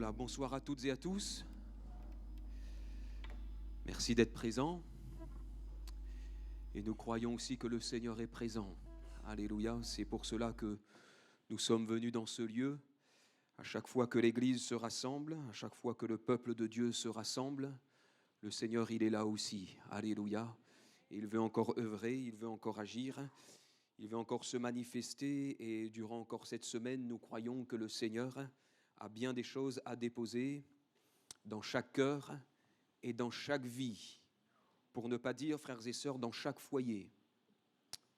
Voilà, bonsoir à toutes et à tous. Merci d'être présents. Et nous croyons aussi que le Seigneur est présent. Alléluia, c'est pour cela que nous sommes venus dans ce lieu. À chaque fois que l'Église se rassemble, à chaque fois que le peuple de Dieu se rassemble, le Seigneur, il est là aussi. Alléluia. Il veut encore œuvrer, il veut encore agir, il veut encore se manifester. Et durant encore cette semaine, nous croyons que le Seigneur a bien des choses à déposer dans chaque cœur et dans chaque vie, pour ne pas dire, frères et sœurs, dans chaque foyer.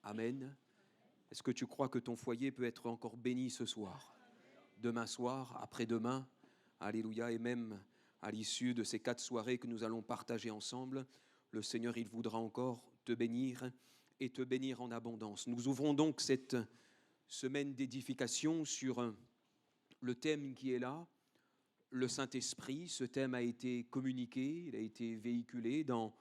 Amen. Est-ce que tu crois que ton foyer peut être encore béni ce soir, demain soir, après-demain? Alléluia. Et même à l'issue de ces 4 soirées que nous allons partager ensemble, le Seigneur, il voudra encore te bénir et te bénir en abondance. Nous ouvrons donc cette semaine d'édification sur le thème qui est là, le Saint-Esprit. Ce thème a été communiqué, il a été véhiculé dans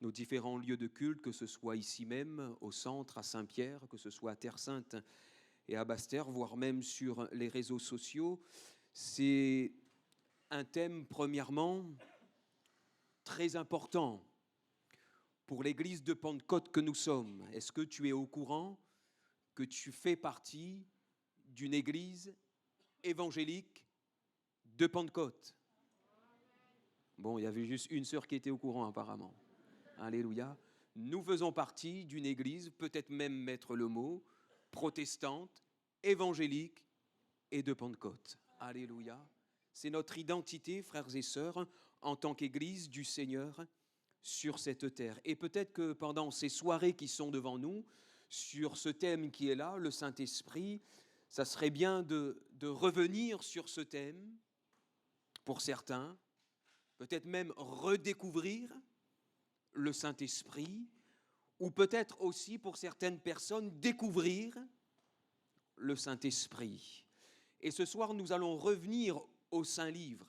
nos différents lieux de culte, que ce soit ici même, au centre, à Saint-Pierre, que ce soit à Terre-Sainte et à Basse-Terre, voire même sur les réseaux sociaux. C'est un thème, premièrement, très important pour l'église de Pentecôte que nous sommes. Est-ce que tu es au courant que tu fais partie d'une église évangélique de Pentecôte? Bon, il y avait juste une sœur qui était au courant apparemment. Alléluia. Nous faisons partie d'une église, peut-être même mettre le mot, protestante, évangélique et de Pentecôte. Alléluia. C'est notre identité, frères et sœurs, en tant qu'église du Seigneur sur cette terre. Et peut-être que pendant ces soirées qui sont devant nous, sur ce thème qui est là, le Saint-Esprit, ça serait bien de revenir sur ce thème, pour certains, peut-être même redécouvrir le Saint-Esprit, ou peut-être aussi pour certaines personnes découvrir le Saint-Esprit. Et ce soir, nous allons revenir au Saint-Livre,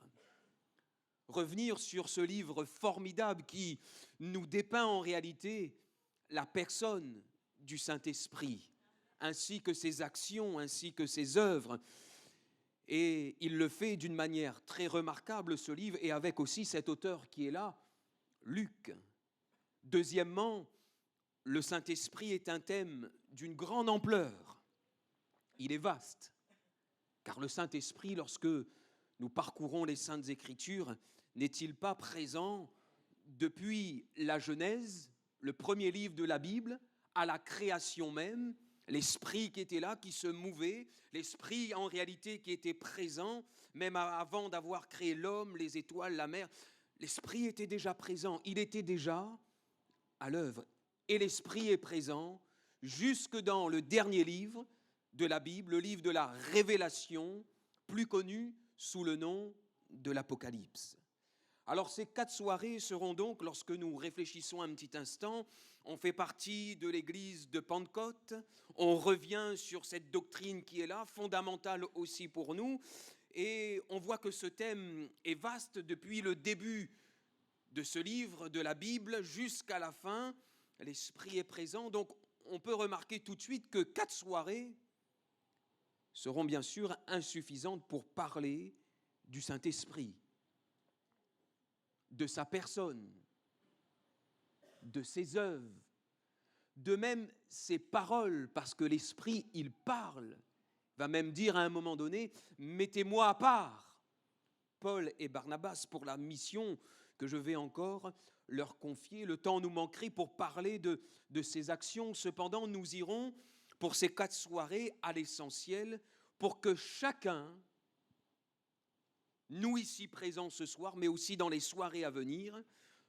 revenir sur ce livre formidable qui nous dépeint en réalité la personne du Saint-Esprit, ainsi que ses actions, ainsi que ses œuvres. Et il le fait d'une manière très remarquable, ce livre, et avec aussi cet auteur qui est là, Luc. Deuxièmement, le Saint-Esprit est un thème d'une grande ampleur. Il est vaste, car le Saint-Esprit, lorsque nous parcourons les Saintes Écritures, n'est-il pas présent depuis la Genèse, le premier livre de la Bible, à la création même, l'Esprit qui était là, qui se mouvait, l'Esprit en réalité qui était présent, même avant d'avoir créé l'homme, les étoiles, la mer, l'Esprit était déjà présent, il était déjà à l'œuvre. Et l'Esprit est présent jusque dans le dernier livre de la Bible, le livre de la Révélation, plus connu sous le nom de l'Apocalypse. Alors ces 4 soirées seront donc, lorsque nous réfléchissons un petit instant, on fait partie de l'église de Pentecôte, on revient sur cette doctrine qui est là, fondamentale aussi pour nous, et on voit que ce thème est vaste depuis le début de ce livre de la Bible jusqu'à la fin. L'Esprit est présent, donc on peut remarquer tout de suite que 4 soirées seront bien sûr insuffisantes pour parler du Saint-Esprit, de sa personne, de ses œuvres, de même ses paroles, parce que l'Esprit, il parle, va même dire à un moment donné, mettez-moi à part, Paul et Barnabas, pour la mission que je vais encore leur confier. Le temps nous manquerait pour parler de ces actions. Cependant, nous irons pour ces 4 soirées à l'essentiel, pour que chacun, nous ici présents ce soir, mais aussi dans les soirées à venir,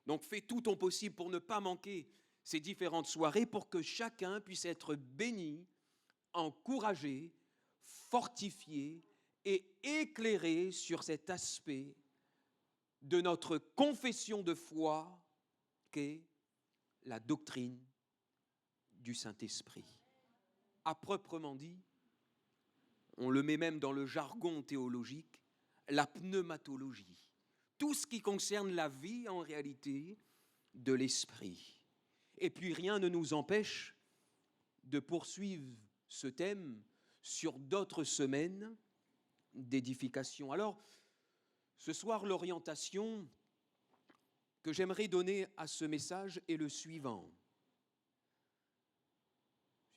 donc fais tout ton possible pour ne pas manquer ces différentes soirées, pour que chacun puisse être béni, encouragé, fortifié et éclairé sur cet aspect de notre confession de foi qu'est la doctrine du Saint-Esprit. À proprement dit, on le met même dans le jargon théologique, la pneumatologie, tout ce qui concerne la vie en réalité de l'esprit. Et puis rien ne nous empêche de poursuivre ce thème sur d'autres semaines d'édification. Alors, Ce soir, l'orientation que j'aimerais donner à ce message est le suivant.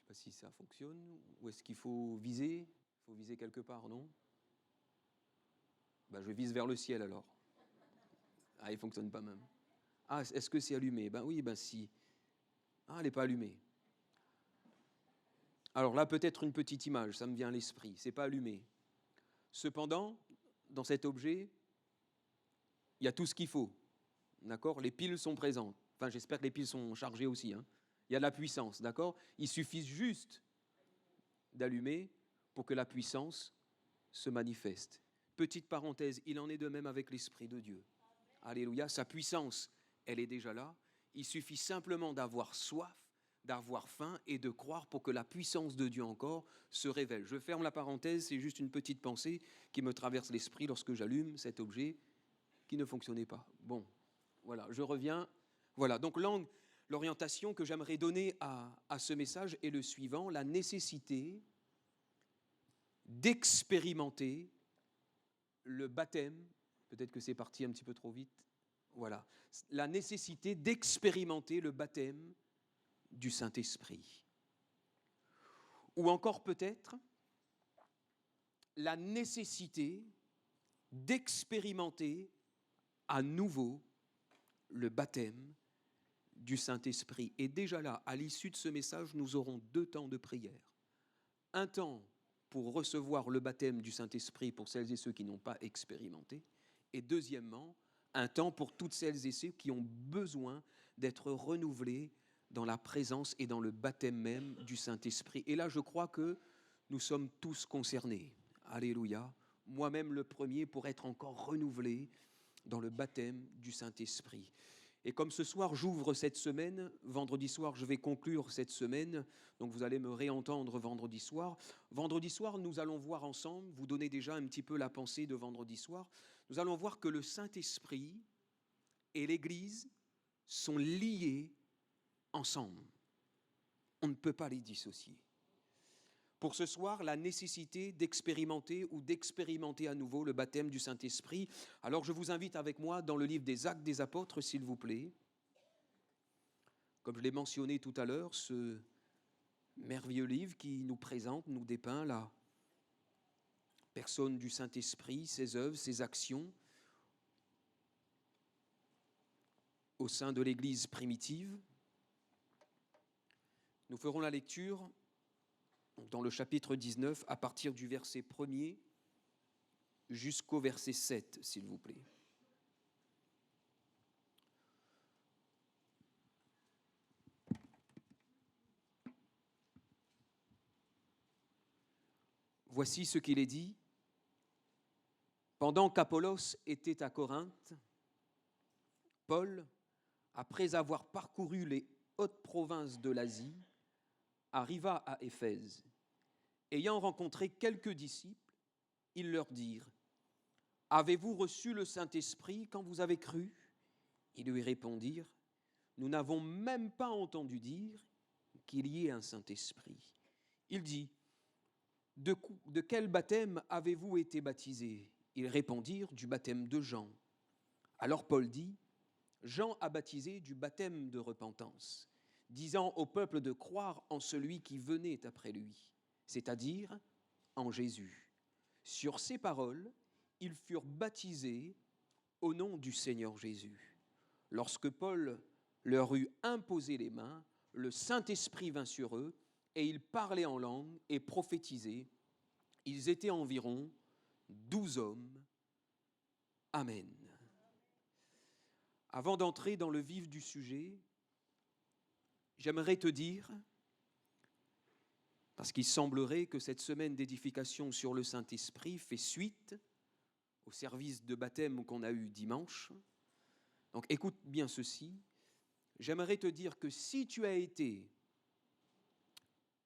Je ne sais pas si ça fonctionne, ou est-ce qu'il faut viser? Il faut viser quelque part, non? Ben, je vise vers le ciel alors. Ah, il ne fonctionne pas même. Ah, est-ce que c'est allumé? Ben oui, ben si. Ah, elle n'est pas allumée. Alors là, peut-être une petite image, ça me vient à l'esprit. C'est pas allumé. Cependant, dans cet objet, il y a tout ce qu'il faut. D'accord? Les piles sont présentes. Enfin, j'espère que les piles sont chargées aussi. Hein. Il y a de la puissance, d'accord? Il suffit juste d'allumer pour que la puissance se manifeste. Petite parenthèse, il en est de même avec l'Esprit de Dieu. Alléluia, sa puissance, elle est déjà là. Il suffit simplement d'avoir soif, d'avoir faim et de croire pour que la puissance de Dieu encore se révèle. Je ferme la parenthèse, c'est juste une petite pensée qui me traverse l'esprit lorsque j'allume cet objet qui ne fonctionnait pas. Bon, voilà, je reviens. Voilà, donc l'orientation que j'aimerais donner à ce message est le suivant, la nécessité d'expérimenter le baptême, peut-être que c'est parti un petit peu trop vite, voilà, la nécessité d'expérimenter le baptême du Saint-Esprit. Ou encore peut-être la nécessité d'expérimenter à nouveau le baptême du Saint-Esprit. Et déjà là, à l'issue de ce message, nous aurons 2 temps de prière. Un temps pour recevoir le baptême du Saint-Esprit pour celles et ceux qui n'ont pas expérimenté. Et deuxièmement, un temps pour toutes celles et ceux qui ont besoin d'être renouvelés dans la présence et dans le baptême même du Saint-Esprit. Et là, je crois que nous sommes tous concernés. Alléluia. Moi-même le premier pour être encore renouvelé dans le baptême du Saint-Esprit. Et comme ce soir, j'ouvre cette semaine, vendredi soir, je vais conclure cette semaine, donc vous allez me réentendre vendredi soir. Vendredi soir, nous allons voir ensemble, vous donnez déjà un petit peu la pensée de vendredi soir, nous allons voir que le Saint-Esprit et l'Église sont liés ensemble. On ne peut pas les dissocier. Pour ce soir, la nécessité d'expérimenter ou d'expérimenter à nouveau le baptême du Saint-Esprit. Alors je vous invite avec moi dans le livre des Actes des Apôtres, s'il vous plaît. Comme je l'ai mentionné tout à l'heure, ce merveilleux livre qui nous présente, nous dépeint la personne du Saint-Esprit, ses œuvres, ses actions au sein de l'Église primitive. Nous ferons la lecture dans le chapitre 19, à partir du verset 1er jusqu'au verset 7, s'il vous plaît. Voici ce qu'il est dit. Pendant qu'Apollos était à Corinthe, Paul, après avoir parcouru les hautes provinces de l'Asie, arriva à Éphèse. Ayant rencontré quelques disciples, ils leur dirent : « Avez-vous reçu le Saint-Esprit quand vous avez cru ?» Ils lui répondirent : « Nous n'avons même pas entendu dire qu'il y ait un Saint-Esprit. » Il dit : « De quel baptême avez-vous été baptisés ?» Ils répondirent : « Du baptême de Jean. » Alors Paul dit : « Jean a baptisé du baptême de repentance, disant au peuple de croire en celui qui venait après lui, c'est-à-dire en Jésus. » Sur ces paroles, ils furent baptisés au nom du Seigneur Jésus. Lorsque Paul leur eut imposé les mains, le Saint-Esprit vint sur eux, et ils parlaient en langue et prophétisaient. Ils étaient environ 12 hommes. Amen. Avant d'entrer dans le vif du sujet, j'aimerais te dire, parce qu'il semblerait que cette semaine d'édification sur le Saint-Esprit fait suite au service de baptême qu'on a eu dimanche. Donc écoute bien ceci, j'aimerais te dire que si tu as été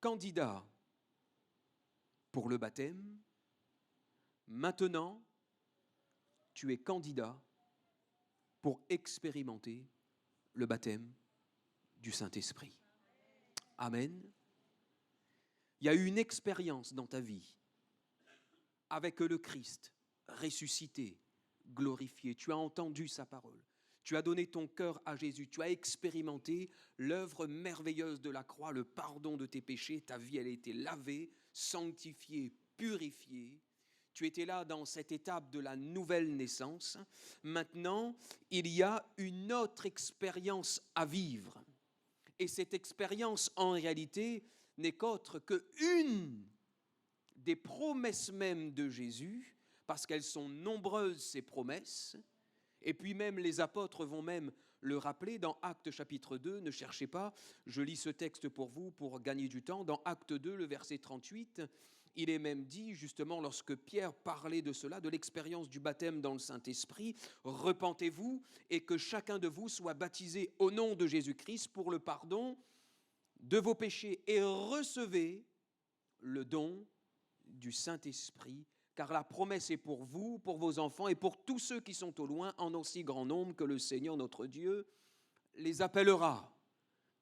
candidat pour le baptême, maintenant tu es candidat pour expérimenter le baptême du Saint-Esprit. Amen. Il y a eu une expérience dans ta vie avec le Christ ressuscité, glorifié, tu as entendu sa parole, tu as donné ton cœur à Jésus, tu as expérimenté l'œuvre merveilleuse de la croix, le pardon de tes péchés, ta vie elle a été lavée, sanctifiée, purifiée. Tu étais là dans cette étape de la nouvelle naissance. Maintenant, il y a une autre expérience à vivre. Et cette expérience, en réalité, n'est qu'autre qu'une des promesses même de Jésus, parce qu'elles sont nombreuses, ces promesses. Et puis même les apôtres vont même le rappeler dans Actes chapitre 2, ne cherchez pas, je lis ce texte pour vous pour gagner du temps. Dans Actes 2, le verset 38, il est même dit, justement, lorsque Pierre parlait de cela, de l'expérience du baptême dans le Saint-Esprit, « Repentez-vous et que chacun de vous soit baptisé au nom de Jésus-Christ pour le pardon de vos péchés et recevez le don du Saint-Esprit, car la promesse est pour vous, pour vos enfants et pour tous ceux qui sont au loin, en aussi grand nombre que le Seigneur notre Dieu les appellera. »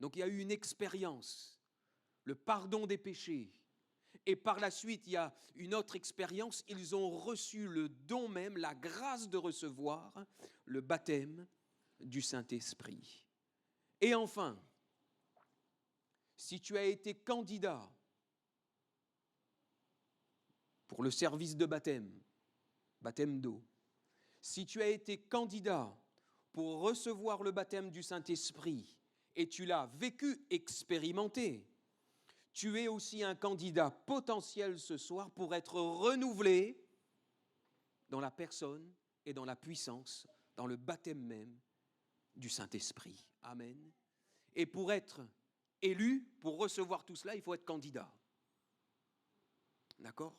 Donc il y a eu une expérience, le pardon des péchés. Et par la suite, il y a une autre expérience, ils ont reçu le don même, la grâce de recevoir le baptême du Saint-Esprit. Et enfin, si tu as été candidat pour le service de baptême, baptême d'eau, si tu as été candidat pour recevoir le baptême du Saint-Esprit et tu l'as vécu, expérimenté, tu es aussi un candidat potentiel ce soir pour être renouvelé dans la personne et dans la puissance, dans le baptême même du Saint-Esprit. Amen. Et pour être élu, pour recevoir tout cela, il faut être candidat. D'accord ?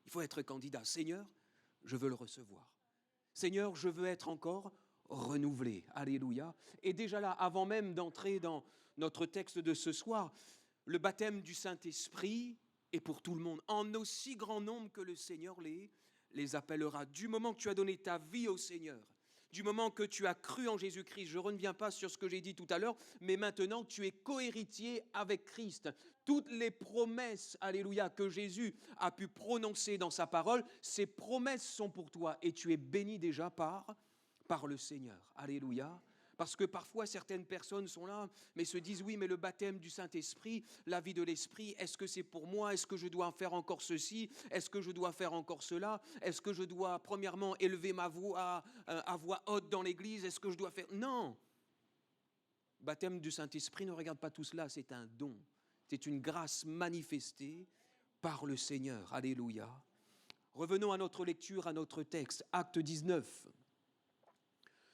Il faut être candidat. Seigneur, je veux le recevoir. Seigneur, je veux être encore renouvelé. Alléluia. Et déjà là, avant même d'entrer dans notre texte de ce soir, le baptême du Saint-Esprit est pour tout le monde, en aussi grand nombre que le Seigneur les appellera. Du moment que tu as donné ta vie au Seigneur, du moment que tu as cru en Jésus-Christ, je ne reviens pas sur ce que j'ai dit tout à l'heure, mais maintenant tu es cohéritier avec Christ. Toutes les promesses, alléluia, que Jésus a pu prononcer dans sa parole, ces promesses sont pour toi et tu es béni déjà par le Seigneur. Alléluia. Parce que parfois, certaines personnes sont là, mais se disent, oui, mais le baptême du Saint-Esprit, la vie de l'Esprit, est-ce que c'est pour moi? Est-ce que je dois faire encore ceci? Est-ce que je dois faire encore cela? Est-ce que je dois, premièrement, élever ma voix à voix haute dans l'Église? Est-ce que je dois faire... Non! Baptême du Saint-Esprit, ne regarde pas tout cela, c'est un don. C'est une grâce manifestée par le Seigneur. Alléluia. Revenons à notre lecture, à notre texte, Acte 19.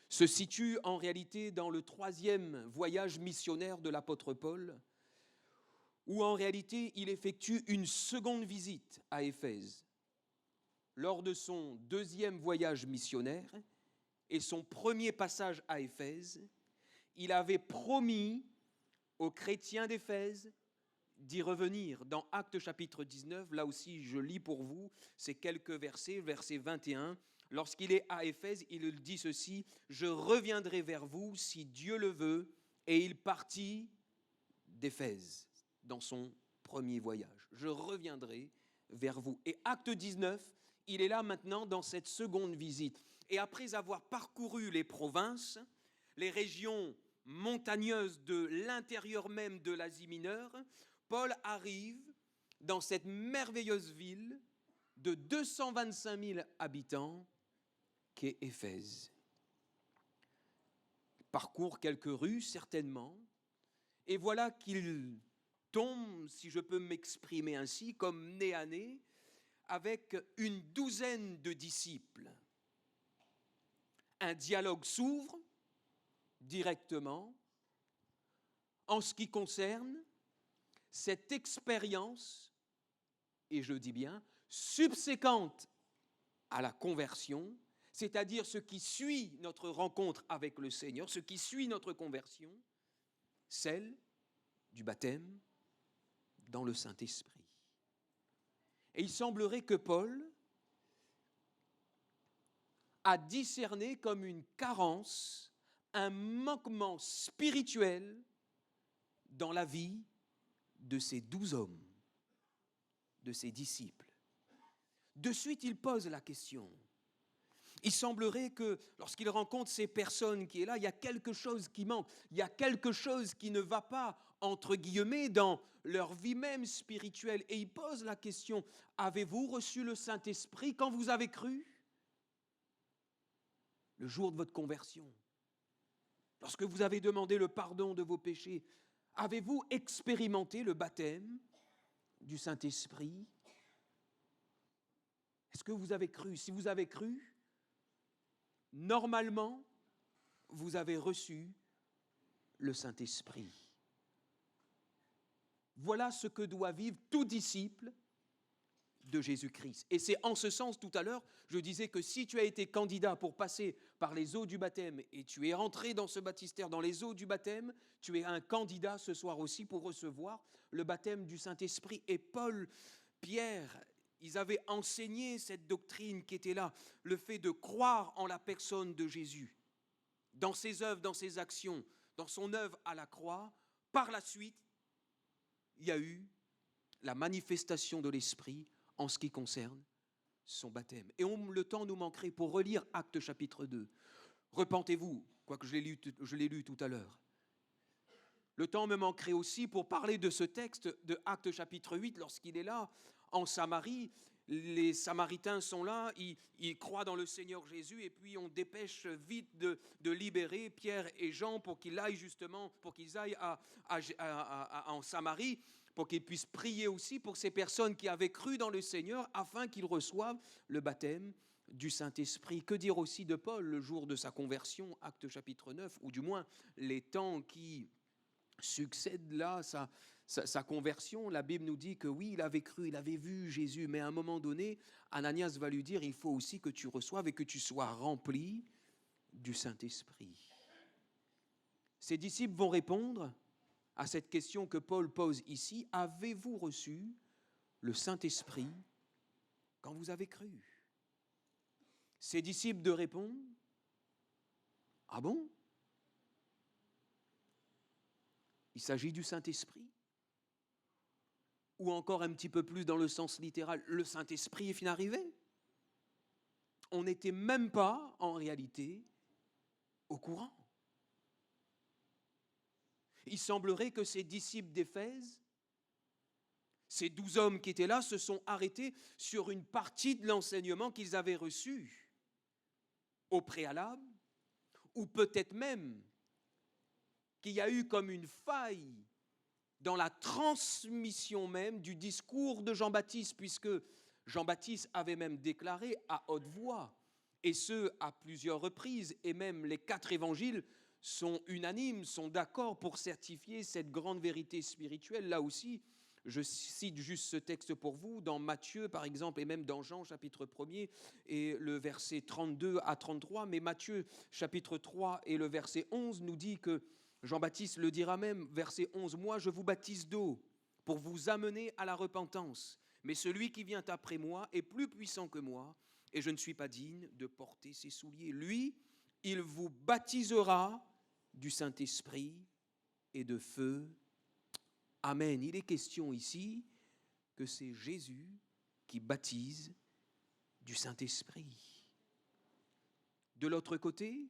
Se situe en réalité dans le 3e voyage missionnaire de l'apôtre Paul, où en réalité il effectue une seconde visite à Éphèse. Lors de son 2e voyage missionnaire et son premier passage à Éphèse, il avait promis aux chrétiens d'Éphèse d'y revenir. Dans Actes chapitre 19, là aussi je lis pour vous ces quelques versets, verset 21, lorsqu'il est à Éphèse, il dit ceci, « Je reviendrai vers vous si Dieu le veut » et il partit d'Éphèse dans son premier voyage. « Je reviendrai vers vous » Et Acte 19, il est là maintenant dans cette seconde visite. Et après avoir parcouru les provinces, les régions montagneuses de l'intérieur même de l'Asie mineure, Paul arrive dans cette merveilleuse ville de 225 000 habitants qu'est Éphèse. Il parcourt quelques rues, certainement, et voilà qu'il tombe, si je peux m'exprimer ainsi, comme nez à nez, avec une douzaine de disciples. Un dialogue s'ouvre directement en ce qui concerne cette expérience, et je dis bien, subséquente à la conversion, c'est-à-dire ce qui suit notre rencontre avec le Seigneur, ce qui suit notre conversion, celle du baptême dans le Saint-Esprit. Et il semblerait que Paul a discerné comme une carence, un manquement spirituel dans la vie de ces 12 hommes, de ses disciples. De suite, il pose la question. Il semblerait que lorsqu'il rencontre ces personnes qui est là, il y a quelque chose qui manque, il y a quelque chose qui ne va pas, entre guillemets, dans leur vie même spirituelle. Et il pose la question, avez-vous reçu le Saint-Esprit quand vous avez cru? Le jour de votre conversion, lorsque vous avez demandé le pardon de vos péchés, avez-vous expérimenté le baptême du Saint-Esprit? Est-ce que vous avez cru? Si vous avez cru, normalement, vous avez reçu le Saint-Esprit. Voilà ce que doit vivre tout disciple de Jésus-Christ. Et c'est en ce sens, tout à l'heure, je disais que si tu as été candidat pour passer par les eaux du baptême et tu es rentré dans ce baptistère, dans les eaux du baptême, tu es un candidat ce soir aussi pour recevoir le baptême du Saint-Esprit. Et Paul, Pierre, ils avaient enseigné cette doctrine qui était là, le fait de croire en la personne de Jésus, dans ses œuvres, dans ses actions, dans son œuvre à la croix. Par la suite, il y a eu la manifestation de l'Esprit en ce qui concerne son baptême. Et le temps nous manquerait pour relire Actes chapitre 2. Repentez-vous, quoique je l'ai lu tout à l'heure. Le temps me manquerait aussi pour parler de ce texte de Actes chapitre 8, lorsqu'il est là, en Samarie. Les Samaritains sont là, ils croient dans le Seigneur Jésus, et puis on dépêche vite de libérer Pierre et Jean pour qu'ils aillent justement, pour qu'ils aillent en Samarie, pour qu'ils puissent prier aussi pour ces personnes qui avaient cru dans le Seigneur, afin qu'ils reçoivent le baptême du Saint-Esprit. Que dire aussi de Paul le jour de sa conversion, Actes chapitre 9, ou du moins les temps qui succèdent là, sa conversion. La Bible nous dit que oui, il avait cru, il avait vu Jésus, mais à un moment donné, Ananias va lui dire, il faut aussi que tu reçoives et que tu sois rempli du Saint-Esprit. Ses disciples vont répondre à cette question que Paul pose ici, avez-vous reçu le Saint-Esprit quand vous avez cru? Ses disciples de répondre, ah bon? Il s'agit du Saint-Esprit? Ou encore un petit peu plus dans le sens littéral, le Saint-Esprit est arrivé? On n'était même pas, en réalité, au courant. Il semblerait que ces disciples d'Éphèse, ces 12 hommes qui étaient là, se sont arrêtés sur une partie de l'enseignement qu'ils avaient reçu au préalable, ou peut-être même qu'il y a eu comme une faille dans la transmission même du discours de Jean-Baptiste, puisque Jean-Baptiste avait même déclaré à haute voix, et ce à plusieurs reprises, et même les 4 évangiles sont unanimes, sont d'accord pour certifier cette grande vérité spirituelle. Là aussi, je cite juste ce texte pour vous, dans Matthieu par exemple, et même dans Jean chapitre 1er, et le verset 32 à 33, mais Matthieu chapitre 3 et le verset 11 nous dit que Jean-Baptiste le dira même, verset 11, « Moi, je vous baptise d'eau pour vous amener à la repentance. Mais celui qui vient après moi est plus puissant que moi, et je ne suis pas digne de porter ses souliers. Lui, il vous baptisera du Saint-Esprit et de feu. » Amen. Il est question ici que c'est Jésus qui baptise du Saint-Esprit. De l'autre côté,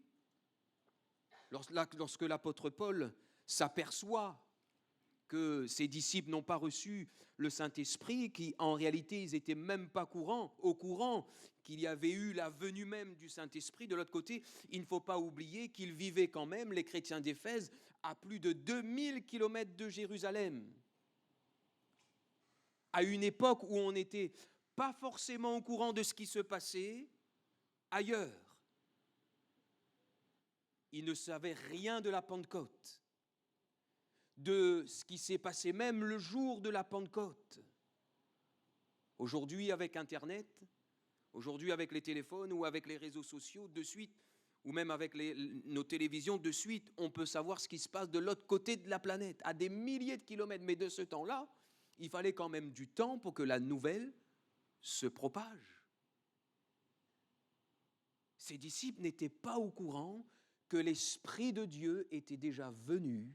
lorsque l'apôtre Paul s'aperçoit que ses disciples n'ont pas reçu le Saint-Esprit, qui en réalité ils n'étaient même pas au courant qu'il y avait eu la venue même du Saint-Esprit, de l'autre côté, il ne faut pas oublier qu'ils vivaient quand même, les chrétiens d'Éphèse, à plus de 2000 kilomètres de Jérusalem, à une époque où on n'était pas forcément au courant de ce qui se passait ailleurs. Ils ne savaient rien de la Pentecôte, de ce qui s'est passé même le jour de la Pentecôte. Aujourd'hui, avec Internet, aujourd'hui avec les téléphones ou avec les réseaux sociaux, de suite, ou même avec nos télévisions, de suite, on peut savoir ce qui se passe de l'autre côté de la planète, à des milliers de kilomètres. Mais de ce temps-là, il fallait quand même du temps pour que la nouvelle se propage. Ces disciples n'étaient pas au courant que l'Esprit de Dieu était déjà venu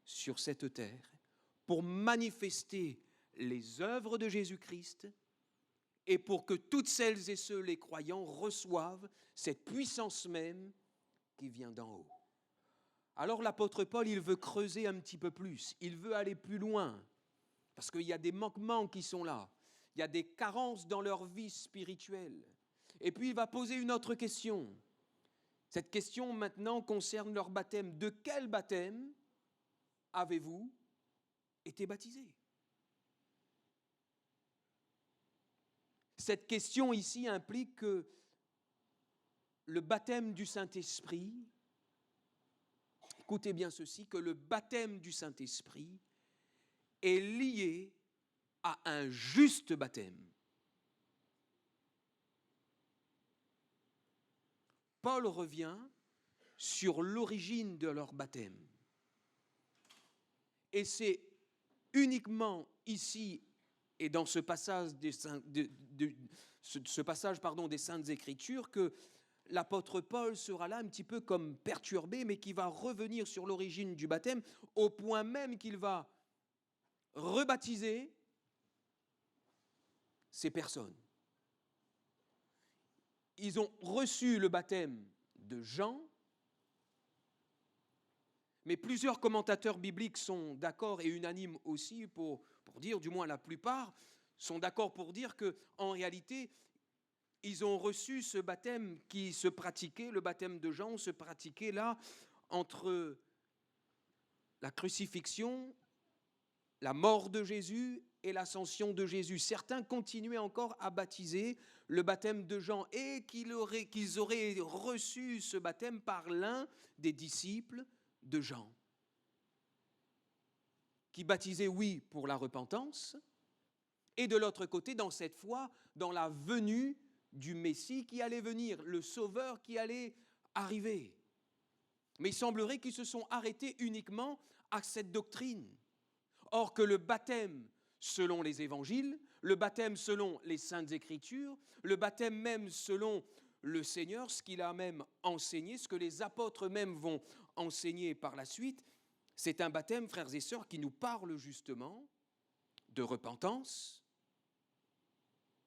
sur cette terre pour manifester les œuvres de Jésus-Christ et pour que toutes celles et ceux, les croyants, reçoivent cette puissance même qui vient d'en haut. Alors l'apôtre Paul, il veut creuser un petit peu plus, il veut aller plus loin, parce qu'il y a des manquements qui sont là, il y a des carences dans leur vie spirituelle. Et puis il va poser une autre question. Cette question maintenant concerne leur baptême. De quel baptême avez-vous été baptisés ? Cette question ici implique que le baptême du Saint-Esprit, écoutez bien ceci, que le baptême du Saint-Esprit est lié à un juste baptême. Paul revient sur l'origine de leur baptême. Et c'est uniquement ici et dans ce passage des Saintes Écritures que l'apôtre Paul sera là un petit peu comme perturbé, mais qui va revenir sur l'origine du baptême, au point même qu'il va rebaptiser ces personnes. Ils ont reçu le baptême de Jean, mais plusieurs commentateurs bibliques sont d'accord et unanimes aussi pour dire, du moins la plupart, sont d'accord pour dire qu'en réalité, ils ont reçu ce baptême qui se pratiquait, le baptême de Jean se pratiquait là, entre la crucifixion, la mort de Jésus et l'ascension de Jésus. Certains continuaient encore à baptiser le baptême de Jean et qu'ils auraient reçu ce baptême par l'un des disciples de Jean, qui baptisait, oui, pour la repentance, et de l'autre côté, dans cette foi, dans la venue du Messie qui allait venir, le Sauveur qui allait arriver. Mais il semblerait qu'ils se sont arrêtés uniquement à cette doctrine. Or que le baptême selon les évangiles, le baptême selon les Saintes Écritures, le baptême même selon le Seigneur, ce qu'il a même enseigné, ce que les apôtres même vont enseigner par la suite, c'est un baptême, frères et sœurs, qui nous parle justement de repentance,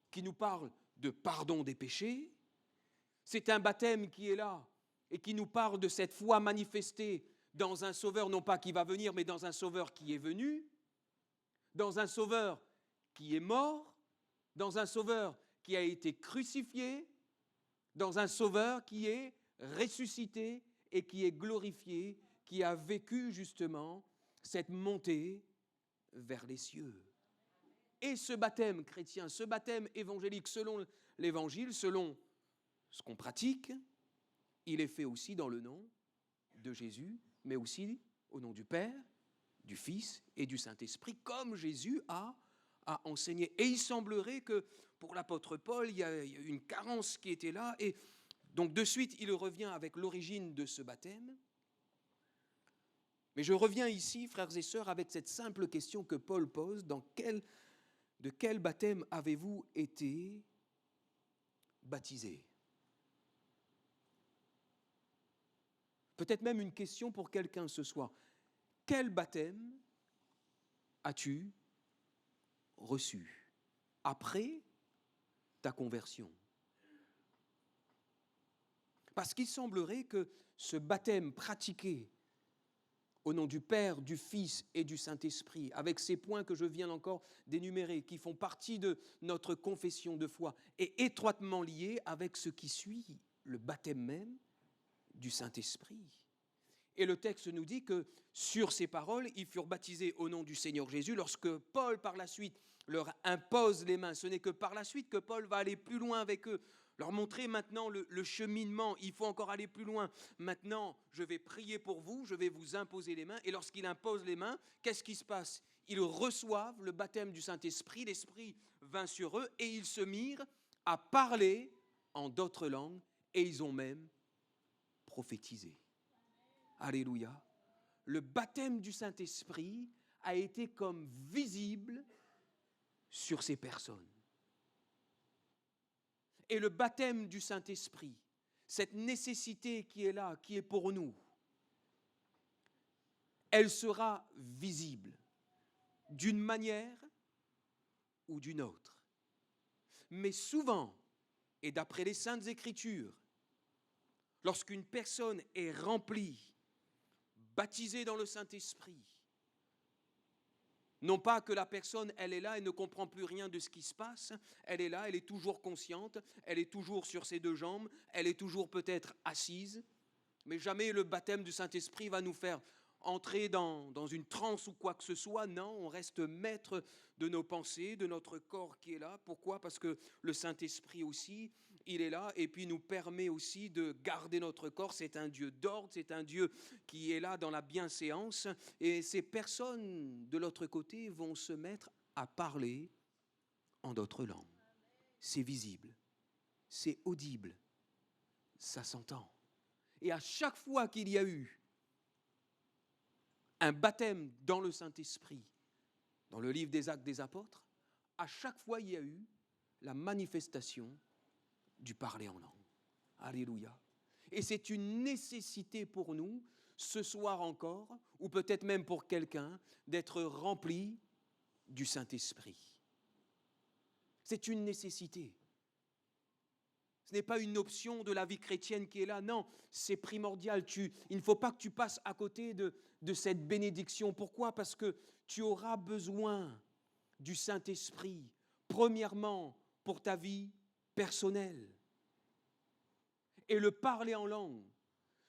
qui nous parle de pardon des péchés. C'est un baptême qui est là et qui nous parle de cette foi manifestée dans un Sauveur, non pas qui va venir, mais dans un Sauveur qui est venu, dans un Sauveur qui est mort, dans un Sauveur qui a été crucifié, dans un Sauveur qui est ressuscité et qui est glorifié, qui a vécu justement cette montée vers les cieux. Et ce baptême chrétien, ce baptême évangélique selon l'Évangile, selon ce qu'on pratique, il est fait aussi dans le nom de Jésus, mais aussi au nom du Père, du Fils et du Saint-Esprit, comme Jésus a enseigné. Et il semblerait que pour l'apôtre Paul, il y a une carence qui était là, et donc de suite, il revient avec l'origine de ce baptême. Mais je reviens ici, frères et sœurs, avec cette simple question que Paul pose, de quel baptême avez-vous été baptisés ? Peut-être même une question pour quelqu'un ce soir. Quel baptême as-tu reçu après ta conversion ? Parce qu'il semblerait que ce baptême pratiqué au nom du Père, du Fils et du Saint-Esprit, avec ces points que je viens encore d'énumérer, qui font partie de notre confession de foi, est étroitement lié avec ce qui suit, le baptême même du Saint-Esprit. Et le texte nous dit que sur ces paroles, ils furent baptisés au nom du Seigneur Jésus. Lorsque Paul, par la suite, leur impose les mains, ce n'est que par la suite que Paul va aller plus loin avec eux, leur montrer maintenant le cheminement. Il faut encore aller plus loin. Maintenant, je vais prier pour vous, je vais vous imposer les mains. Et lorsqu'il impose les mains, qu'est-ce qui se passe ? Ils reçoivent le baptême du Saint-Esprit, l'Esprit vint sur eux et ils se mirent à parler en d'autres langues et ils ont même prophétisé. Alléluia. Le baptême du Saint-Esprit a été comme visible sur ces personnes. Et le baptême du Saint-Esprit, cette nécessité qui est là, qui est pour nous, elle sera visible d'une manière ou d'une autre. Mais souvent, et d'après les Saintes Écritures, lorsqu'une personne est remplie, baptisée dans le Saint-Esprit, non pas que la personne, elle est là et ne comprend plus rien de ce qui se passe, elle est là, elle est toujours consciente, elle est toujours sur ses deux jambes, elle est toujours peut-être assise, mais jamais le baptême du Saint-Esprit va nous faire entrer dans une transe ou quoi que ce soit. Non, on reste maître de nos pensées, de notre corps qui est là. Pourquoi ? Parce que le Saint-Esprit aussi, il est là et puis nous permet aussi de garder notre corps. C'est un Dieu d'ordre, c'est un Dieu qui est là dans la bienséance. Et ces personnes de l'autre côté vont se mettre à parler en d'autres langues. C'est visible, c'est audible, ça s'entend. Et à chaque fois qu'il y a eu un baptême dans le Saint-Esprit, dans le livre des Actes des Apôtres, à chaque fois il y a eu la manifestation du parler en langue. Alléluia. Et c'est une nécessité pour nous, ce soir encore, ou peut-être même pour quelqu'un, d'être rempli du Saint-Esprit. C'est une nécessité. Ce n'est pas une option de la vie chrétienne qui est là. Non, c'est primordial. Il ne faut pas que tu passes à côté de cette bénédiction. Pourquoi ? Parce que tu auras besoin du Saint-Esprit, premièrement pour ta vie personnelle. Et le parler en langue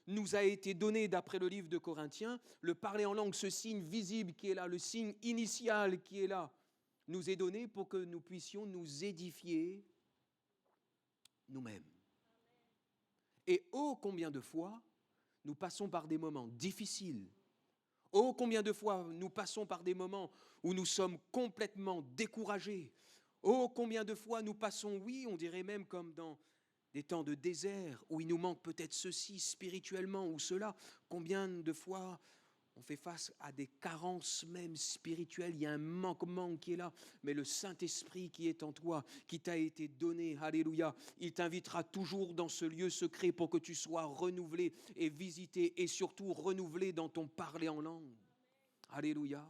nous a été donné, d'après le livre de Corinthiens, le parler en langue, ce signe visible qui est là, le signe initial qui est là, nous est donné pour que nous puissions nous édifier nous-mêmes. Et oh, combien de fois nous passons par des moments difficiles. Oh, combien de fois nous passons par des moments où nous sommes complètement découragés. Oh, combien de fois nous passons, oui, on dirait même comme dans des temps de désert, où il nous manque peut-être ceci spirituellement ou cela. Combien de fois on fait face à des carences même spirituelles, il y a un manquement qui est là, mais le Saint-Esprit qui est en toi, qui t'a été donné, alléluia, il t'invitera toujours dans ce lieu secret pour que tu sois renouvelé et visité et surtout renouvelé dans ton parler en langue. Alléluia.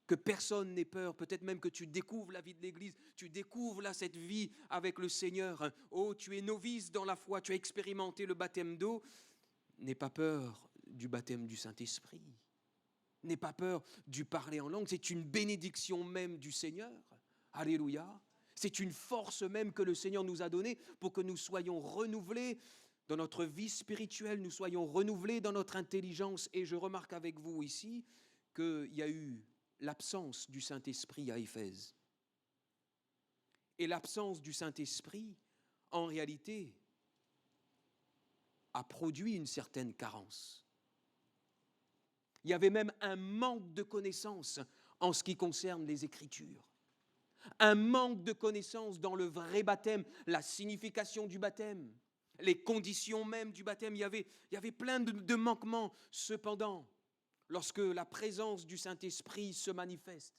Que personne n'ait peur, peut-être même que tu découvres la vie de l'Église, tu découvres là cette vie avec le Seigneur. Oh, tu es novice dans la foi, tu as expérimenté le baptême d'eau. N'aie pas peur du baptême du Saint-Esprit. N'aie pas peur du parler en langue. C'est une bénédiction même du Seigneur. Alléluia. C'est une force même que le Seigneur nous a donnée pour que nous soyons renouvelés dans notre vie spirituelle, nous soyons renouvelés dans notre intelligence. Et je remarque avec vous ici qu'il y a eu l'absence du Saint-Esprit à Éphèse. Et l'absence du Saint-Esprit, en réalité, a produit une certaine carence. Il y avait même un manque de connaissances en ce qui concerne les Écritures. Un manque de connaissances dans le vrai baptême, la signification du baptême, les conditions même du baptême. Il y avait plein de manquements. Cependant, lorsque la présence du Saint-Esprit se manifeste,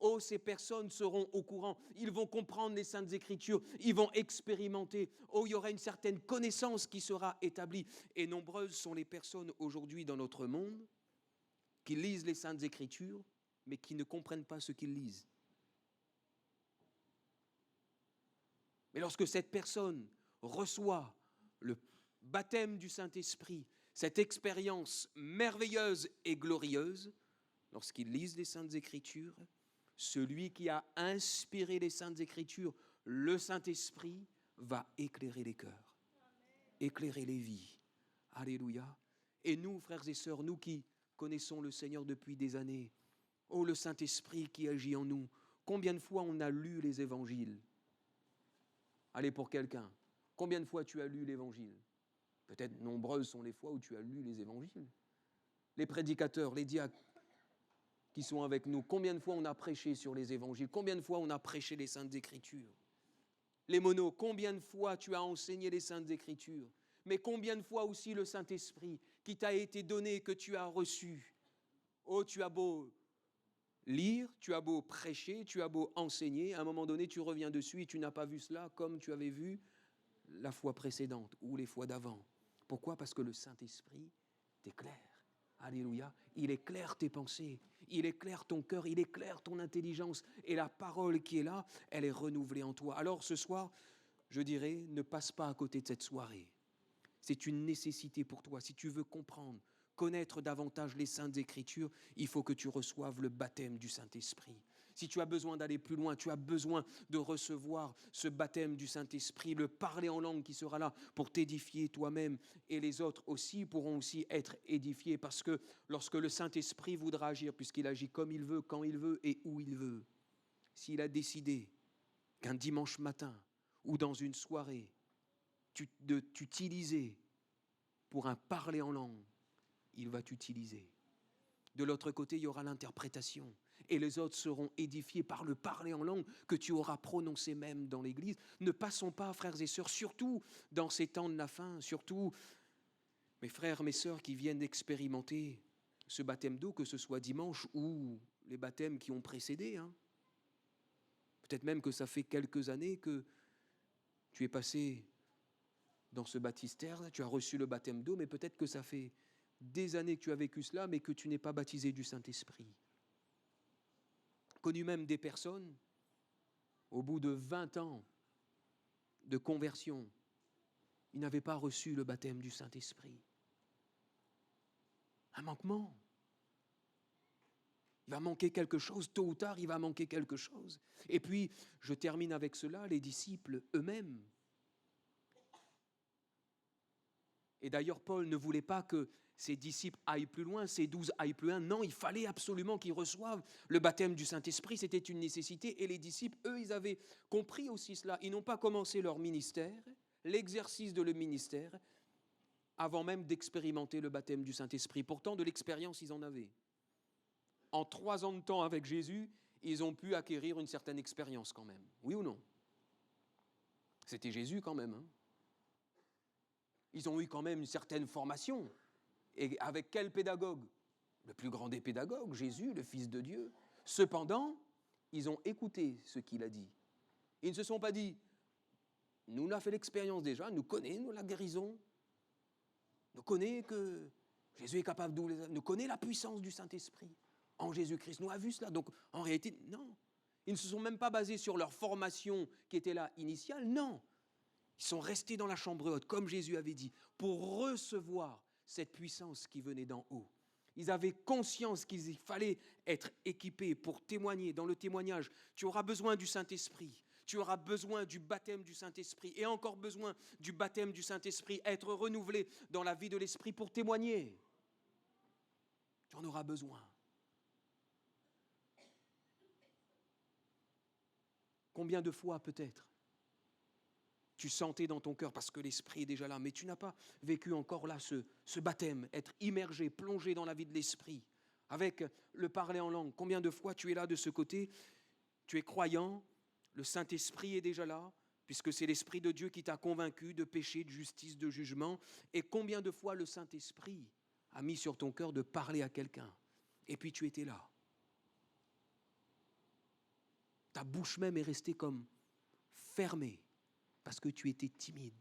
oh, ces personnes seront au courant, ils vont comprendre les Saintes Écritures, ils vont expérimenter. Oh, il y aura une certaine connaissance qui sera établie. Et nombreuses sont les personnes aujourd'hui dans notre monde qui lisent les Saintes Écritures, mais qui ne comprennent pas ce qu'ils lisent. Mais lorsque cette personne reçoit le baptême du Saint-Esprit, cette expérience merveilleuse et glorieuse, lorsqu'ils lisent les Saintes Écritures, celui qui a inspiré les Saintes Écritures, le Saint-Esprit, va éclairer les cœurs, éclairer les vies. Alléluia. Et nous, frères et sœurs, nous qui connaissons le Seigneur depuis des années, oh, le Saint-Esprit qui agit en nous, combien de fois on a lu les évangiles ? Allez, pour quelqu'un, combien de fois tu as lu l'évangile ? Peut-être nombreuses sont les fois où tu as lu les évangiles. Les prédicateurs, les diacres qui sont avec nous, combien de fois on a prêché sur les évangiles ? Combien de fois on a prêché les Saintes Écritures ? Les monos, combien de fois tu as enseigné les Saintes Écritures ? Mais combien de fois aussi le Saint-Esprit qui t'a été donné, que tu as reçu ? Oh, tu as beau lire, tu as beau prêcher, tu as beau enseigner, à un moment donné, tu reviens dessus et tu n'as pas vu cela comme tu avais vu la fois précédente ou les fois d'avant. Pourquoi ? Parce que le Saint-Esprit t'éclaire. Alléluia. Il éclaire tes pensées, il éclaire ton cœur, il éclaire ton intelligence. Et la parole qui est là, elle est renouvelée en toi. Alors ce soir, je dirais, ne passe pas à côté de cette soirée. C'est une nécessité pour toi. Si tu veux comprendre, connaître davantage les Saintes Écritures, il faut que tu reçoives le baptême du Saint-Esprit. Si tu as besoin d'aller plus loin, tu as besoin de recevoir ce baptême du Saint-Esprit, le parler en langue qui sera là pour t'édifier toi-même, et les autres aussi pourront aussi être édifiés, parce que lorsque le Saint-Esprit voudra agir, puisqu'il agit comme il veut, quand il veut et où il veut, s'il a décidé qu'un dimanche matin ou dans une soirée, de t'utiliser pour un parler en langue, il va t'utiliser. De l'autre côté, il y aura l'interprétation. Et les autres seront édifiés par le parler en langue que tu auras prononcé même dans l'Église. Ne passons pas, frères et sœurs, surtout dans ces temps de la fin, surtout mes frères, mes sœurs qui viennent d'expérimenter ce baptême d'eau, que ce soit dimanche ou les baptêmes qui ont précédé. Peut-être même que ça fait quelques années que tu es passé dans ce baptistère, tu as reçu le baptême d'eau, mais peut-être que ça fait des années que tu as vécu cela, mais que tu n'es pas baptisé du Saint-Esprit. Connu même des personnes, au bout de 20 ans de conversion, ils n'avaient pas reçu le baptême du Saint-Esprit. Un manquement. Il va manquer quelque chose, tôt ou tard, il va manquer quelque chose. Et puis, je termine avec cela, les disciples eux-mêmes. Et d'ailleurs, Paul ne voulait pas que ses disciples aillent plus loin, ses 12 aillent plus loin. Non, il fallait absolument qu'ils reçoivent le baptême du Saint-Esprit. C'était une nécessité. Et les disciples, eux, ils avaient compris aussi cela. Ils n'ont pas commencé leur ministère, l'exercice de le ministère, avant même d'expérimenter le baptême du Saint-Esprit. Pourtant, de l'expérience, ils en avaient. En 3 ans de temps avec Jésus, ils ont pu acquérir une certaine expérience quand même. Oui ou non? C'était Jésus quand même, Ils ont eu quand même une certaine formation. Et avec quel pédagogue? Le plus grand des pédagogues, Jésus, le Fils de Dieu. Cependant, ils ont écouté ce qu'il a dit. Ils ne se sont pas dit, nous, on a fait l'expérience déjà, nous connaissons la guérison, nous connaissons que Jésus est capable de nous connaissons la puissance du Saint-Esprit en Jésus-Christ. Nous avons vu cela. Donc, en réalité, non. Ils ne se sont même pas basés sur leur formation qui était là initiale, non. Ils sont restés dans la chambre haute, comme Jésus avait dit, pour recevoir cette puissance qui venait d'en haut. Ils avaient conscience qu'il fallait être équipés pour témoigner. Dans le témoignage, tu auras besoin du Saint-Esprit. Tu auras besoin du baptême du Saint-Esprit et encore besoin du baptême du Saint-Esprit, être renouvelé dans la vie de l'Esprit pour témoigner. Tu en auras besoin. Combien de fois peut-être tu sentais dans ton cœur, parce que l'Esprit est déjà là, mais tu n'as pas vécu encore là ce baptême, être immergé, plongé dans la vie de l'Esprit, avec le parler en langue. Combien de fois tu es là de ce côté, tu es croyant, le Saint-Esprit est déjà là, puisque c'est l'Esprit de Dieu qui t'a convaincu de péché, de justice, de jugement, et combien de fois le Saint-Esprit a mis sur ton cœur de parler à quelqu'un, et puis tu étais là. Ta bouche même est restée comme fermée, parce que tu étais timide.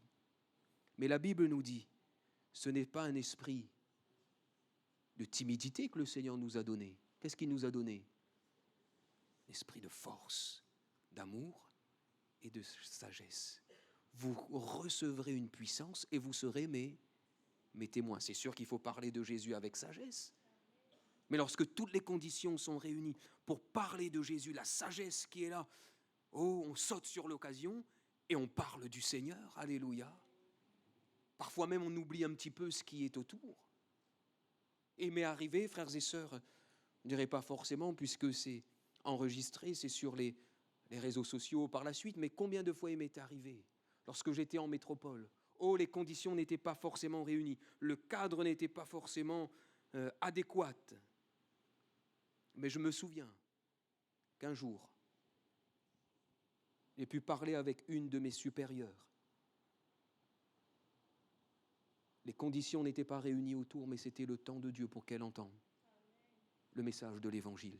Mais la Bible nous dit, ce n'est pas un esprit de timidité que le Seigneur nous a donné. Qu'est-ce qu'il nous a donné? Un esprit de force, d'amour et de sagesse. Vous recevrez une puissance et vous serez mes témoins. C'est sûr qu'il faut parler de Jésus avec sagesse. Mais lorsque toutes les conditions sont réunies pour parler de Jésus, la sagesse qui est là, on saute sur l'occasion et on parle du Seigneur, alléluia. Parfois même on oublie un petit peu ce qui est autour. Et il m'est arrivé, frères et sœurs, je ne dirais pas forcément puisque c'est enregistré, c'est sur les réseaux sociaux par la suite, mais combien de fois il m'est arrivé, lorsque j'étais en métropole, les conditions n'étaient pas forcément réunies, le cadre n'était pas forcément adéquat. Mais je me souviens qu'un jour, j'ai pu parler avec une de mes supérieures. Les conditions n'étaient pas réunies autour, mais c'était le temps de Dieu pour qu'elle entende le message de l'Évangile.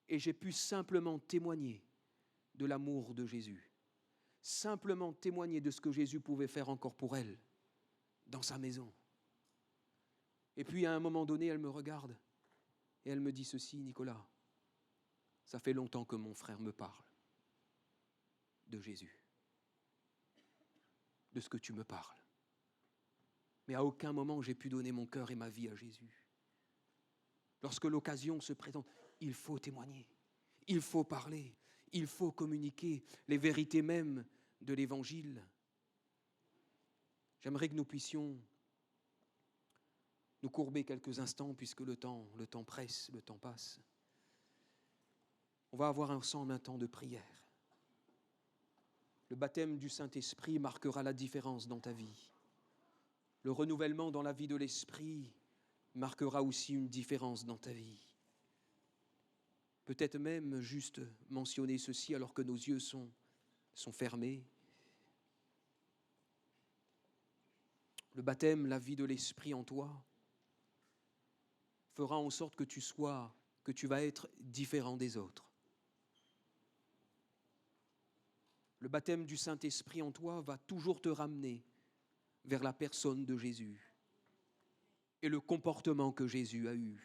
Et j'ai pu simplement témoigner de l'amour de Jésus, simplement témoigner de ce que Jésus pouvait faire encore pour elle, dans sa maison. Et puis à un moment donné, elle me regarde, Et elle me dit ceci, Nicolas, ça fait longtemps que mon frère me parle de Jésus, de ce que tu me parles. Mais à aucun moment j'ai pu donner mon cœur et ma vie à Jésus. Lorsque l'occasion se présente, il faut témoigner, il faut parler, il faut communiquer les vérités mêmes de l'Évangile. J'aimerais que nous puissions nous courber quelques instants puisque le temps presse, le temps passe. On va avoir ensemble un temps de prière. Le baptême du Saint-Esprit marquera la différence dans ta vie. Le renouvellement dans la vie de l'Esprit marquera aussi une différence dans ta vie. Peut-être même juste mentionner ceci alors que nos yeux sont fermés. Le baptême, la vie de l'Esprit en toi, fera en sorte que tu vas être différent des autres. Le baptême du Saint-Esprit en toi va toujours te ramener vers la personne de Jésus et le comportement que Jésus a eu.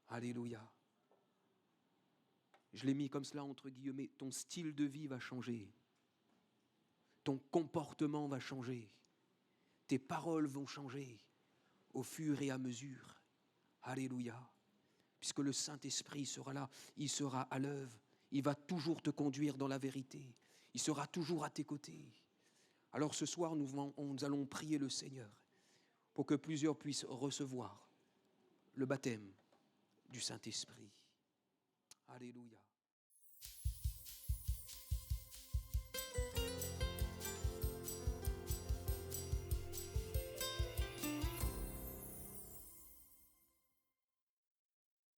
Alléluia. Je l'ai mis comme cela entre guillemets, ton style de vie va changer, ton comportement va changer, tes paroles vont changer au fur et à mesure. Alléluia. Puisque le Saint-Esprit sera là, il sera à l'œuvre, il va toujours te conduire dans la vérité, il sera toujours à tes côtés. Alors ce soir, nous allons prier le Seigneur pour que plusieurs puissent recevoir le baptême du Saint-Esprit. Alléluia.